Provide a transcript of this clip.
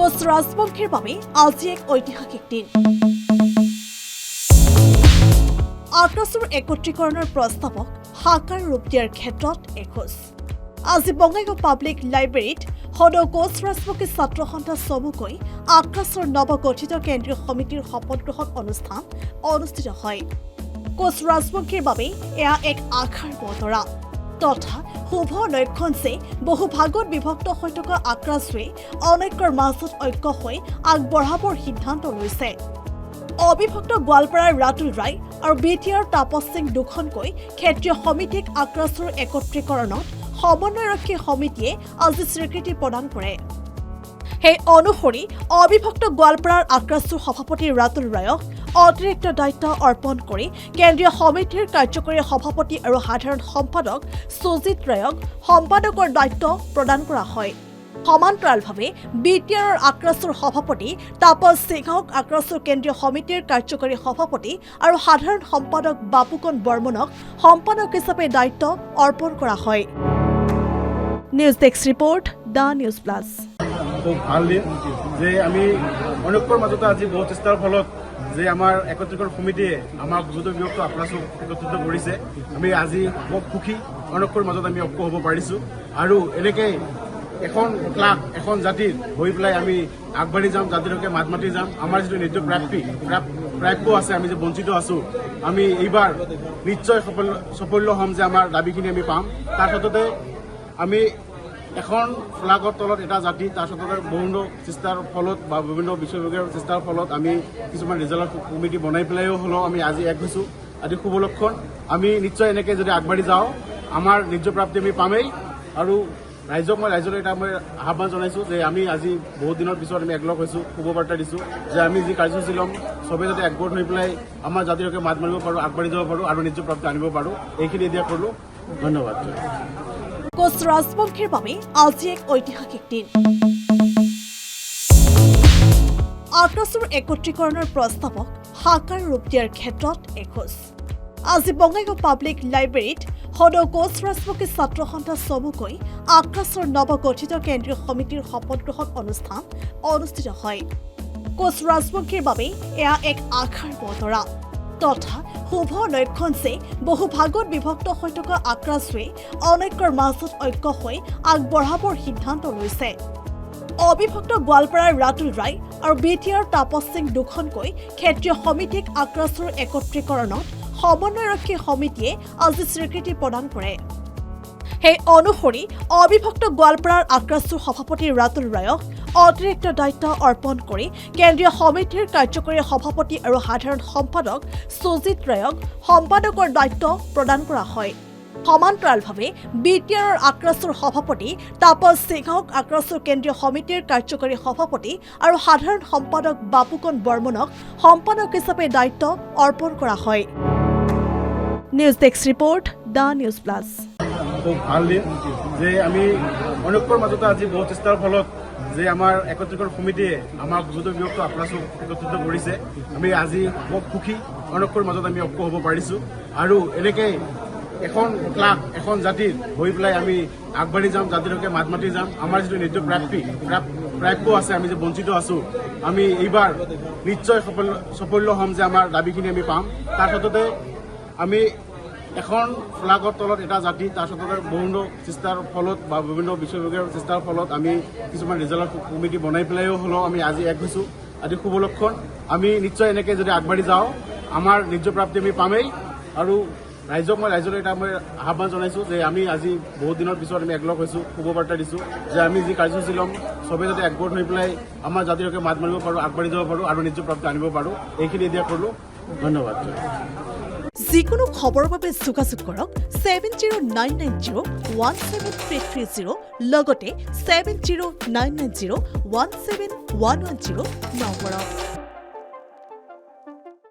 কোচ ৰাজবংশীৰ বাবে আজি এক ঐতিহাসিক দিন। আগ্ৰাসুৰ একত্ৰীকৰণৰ প্ৰস্তাৱক সাকাৰ ৰূপ দিয়াৰ ক্ষেত্ৰত এখোজ। আজি বঙাইগাঁও পাব্লিক লাইব্ৰেৰীত সদৌ কোচ ৰাজবংশী ছাত্ৰ সন্থা চমুকৈ আগ্ৰাসুৰ নৱগঠিত কেন্দ্ৰীয় সমিতিৰ শপত গ্ৰহণ অনুষ্ঠান অনুষ্ঠিত হয়। কোচ ৰাজবংশীৰ বাবে এয়া এক আশাৰ বতৰা তথা শুভ লক্ষণ যে বহু ভাগত বিভক্ত হৈ থকা আগ্ৰাসুৱে অনৈক্যৰ মাজত ঐক্য হৈ আগবঢ়াবৰ সিদ্ধান্ত লৈছে। অবিভক্ত গোৱালপাৰাৰ ৰাতুল ৰায় আৰু বিটিআৰ তাপস সিং দুখনকৈ ক্ষেত্ৰীয় সমিতিক আগ্ৰাসুৰ একত্ৰীকৰণত সমন্বয়ৰক্ষী সমিতিয়ে আজি স্বীকৃতি প্ৰদান কৰে। সেই অনুসৰি অবিভক্ত গোৱালপাৰাৰ আগ্ৰাসুৰ সভাপতি ৰাতুল ৰায়ক অতিৰিক্ত দায়িত্ব অৰ্পণ কৰি কেন্দ্ৰীয় সমিতিৰ কাৰ্যকৰী সভাপতি আৰু সাধাৰণ সম্পাদক সুজিত ৰায়ক সম্পাদকৰ দায়িত্ব প্ৰদান কৰা হয়। সমান্তৰালভাৱে বিটিআৰৰ আগ্ৰাসুৰ সভাপতি তাপস সিঙক আগ্ৰাসুৰ কেন্দ্ৰীয় সমিতিৰ কাৰ্যকৰী সভাপতি আৰু সাধাৰণ সম্পাদক বাপুকন বৰ্মনক সম্পাদক হিচাপে দায়িত্ব অৰ্পণ কৰা হয়। News desk report the news plus. খুব ভাল দিন যে আমি অনৈক্যৰ মাজতে আজি বহু চেষ্টাৰ ফলত যে আমাৰ একত্ৰীকৰণ সমিতিয়ে আমাৰ যুৱ বিভক্ত আগ্ৰাসুক একত্ৰিত কৰিছে। আমি আজি খুব সুখী অনৈক্যৰ মাজত আমি ঐক্য হ'ব পাৰিছোঁ আৰু এনেকৈ এখন ক্লাব এখন জাতিৰ হৈ পেলাই আমি আগবাঢ়ি যাম, জাতিৰ হকে মাত মাতি যাম। আমাৰ যিটো নিত্য প্ৰাপ্য আছে, আমি যে বঞ্চিত আছোঁ, আমি এইবাৰ নিশ্চয় সাফল্য হ'ম যে আমাৰ দাবীখিনি আমি পাম। তাৰ ক্ষেত্ৰতে আমি এখন ফ্লাগৰ তলত এটা জাতি, তাৰ সত্ত্বেও বিভিন্ন চেষ্টাৰ ফলত বা বিভিন্ন বিশ্ববিদ্যালয়ৰ চেষ্টাৰ ফলত আমি কিছুমান ৰিজাল্ট কমিটি বনাই পেলাইও হ'লেও আমি আজি এক হৈছোঁ। আজি শুভ লক্ষণ। আমি নিশ্চয় এনেকৈ যদি আগবাঢ়ি যাওঁ আমাৰ ন্যায্য প্ৰাপ্তি আমি পামেই। আৰু ৰাইজলৈ এটা মই আহ্বান জনাইছোঁ যে আমি আজি বহুত দিনৰ পিছত আমি একলগ হৈছোঁ, শুভবাৰ্তা দিছোঁ যে আমি যি কাৰ্যসূচী ল'ম চবেই যাতে একগোট হৈ পেলাই আমাৰ জাতিৰ হকে মাত মাৰিব পাৰোঁ, আগবাঢ়ি যাব পাৰোঁ আৰু ন্যায্য প্ৰাপ্তি আনিব পাৰোঁ। এইখিনি এতিয়া কৰিলোঁ। ধন্যবাদ। কোচ ৰাজবংশীৰ বাবে আজি এক ঐতিহাসিক দিন। আগ্ৰাসুৰ একত্ৰীকৰণৰ প্ৰস্তাৱক সাকাৰ ৰূপ দিয়াৰ ক্ষেত্ৰত এখোজ। আজি বঙাইগাঁও পাব্লিক লাইব্ৰেৰীত সদৌ কোচ ৰাজবংশী ছাত্ৰ সন্থা চমুকৈ আগ্ৰাসুৰ নৱগঠিত কেন্দ্ৰীয় সমিতিৰ শপত গ্ৰহণ অনুষ্ঠান অনুষ্ঠিত হয়। কোচ ৰাজবংশীৰ বাবে এয়া এক আশাৰ বতৰা তথা শুভ লক্ষণ যে বহু ভাগত বিভক্ত হৈ থকা আগ্ৰাসুৱে অনৈক্যৰ মাজত ঐক্য হৈ আগবঢ়াবৰ সিদ্ধান্ত লৈছে। অবিভক্ত গোৱালপাৰাৰ ৰাতুল ৰায় আৰু বিটিআৰ তাপস সিং দুখনকৈ ক্ষেত্ৰীয় সমিতিক আগ্ৰাসুৰ একত্ৰীকৰণত সমন্বয়ৰক্ষী সমিতিয়ে আজি স্বীকৃতি প্ৰদান কৰে। সেই অনুসৰি অবিভক্ত গোৱালপাৰাৰ আগ্ৰাসুৰ সভাপতি ৰাতুল ৰায়ক অতিৰিক্ত দায়িত্ব অৰ্পণ কৰি কেন্দ্ৰীয় সমিতিৰ কাৰ্যকৰী সভাপতি আৰু সাধাৰণ সম্পাদক সুজিত ৰায়ক সম্পাদকৰ দায়িত্ব প্ৰদান কৰা হয়। সমান্তৰালভাৱে বিটিআৰৰ আগ্ৰাসুৰ সভাপতি তাপস সিঙক আগ্ৰাসুৰ কেন্দ্ৰীয় সমিতিৰ কাৰ্যকৰী সভাপতি আৰু সাধাৰণ সম্পাদক বাপুকন বৰ্মনক সম্পাদক হিচাপে দায়িত্ব অৰ্পণ কৰা হয়। News desk report the news plus. খুব ভাল দিন যে আমি অনৈক্যৰ মাজতে আজি বহু চেষ্টাৰ ফলত যে আমাৰ একত্ৰীকৰণ সমিতিয়ে আমাৰ যুৱ বিভক্ত আগ্ৰাসুক একত্ৰিত কৰিছে। আমি আজি খুব সুখী অনৈক্যৰ মাজত আমি ঐক্য হ'ব পাৰিছোঁ আৰু এনেকৈ এখন ক্লাব এখন জাতিৰ হৈ পেলাই আমি আগবাঢ়ি যাম, জাতিৰ হকে মাত মাতি যাম। আমাৰ যিটো নিত্য প্ৰাপ্য আছে, আমি যে বঞ্চিত আছোঁ, আমি এইবাৰ নিশ্চয় সাফল্য হ'ম যে আমাৰ দাবীখিনি আমি পাম। তাৰ ক্ষেত্ৰতে আমি এখন ফ্লাগৰ তলত এটা জাতি, তাৰ সত্ত্বেও বিভিন্ন চেষ্টাৰ ফলত বা বিভিন্ন বিশ্ববিদ্যালয়ৰ চেষ্টাৰ ফলত আমি কিছুমান ৰিজাল্ট কমিটি বনাই পেলাইও হ'লেও আমি আজি এক হৈছোঁ। আজি শুভ লক্ষণ। আমি নিশ্চয় এনেকৈ যদি আগবাঢ়ি যাওঁ আমাৰ ন্যায্য প্ৰাপ্তি আমি পামেই। আৰু ৰাইজলৈ এটা মই আহ্বান জনাইছোঁ যে আমি আজি বহুত দিনৰ পিছত আমি একলগ হৈছোঁ, শুভবাৰ্তা দিছোঁ যে আমি যি কাৰ্যসূচী ল'ম চবেই যাতে একগোট হৈ পেলাই আমাৰ জাতিৰ হকে মাত মাৰিব পাৰোঁ, আগবাঢ়ি যাব পাৰোঁ আৰু ন্যায্য প্ৰাপ্তি আনিব পাৰোঁ। এইখিনি এতিয়া কৰিলোঁ। ধন্যবাদ। যিকোনো খবৰৰ বাবে যোগাযোগ কৰক 7099017330 লগতে 7099017110 নম্বৰত।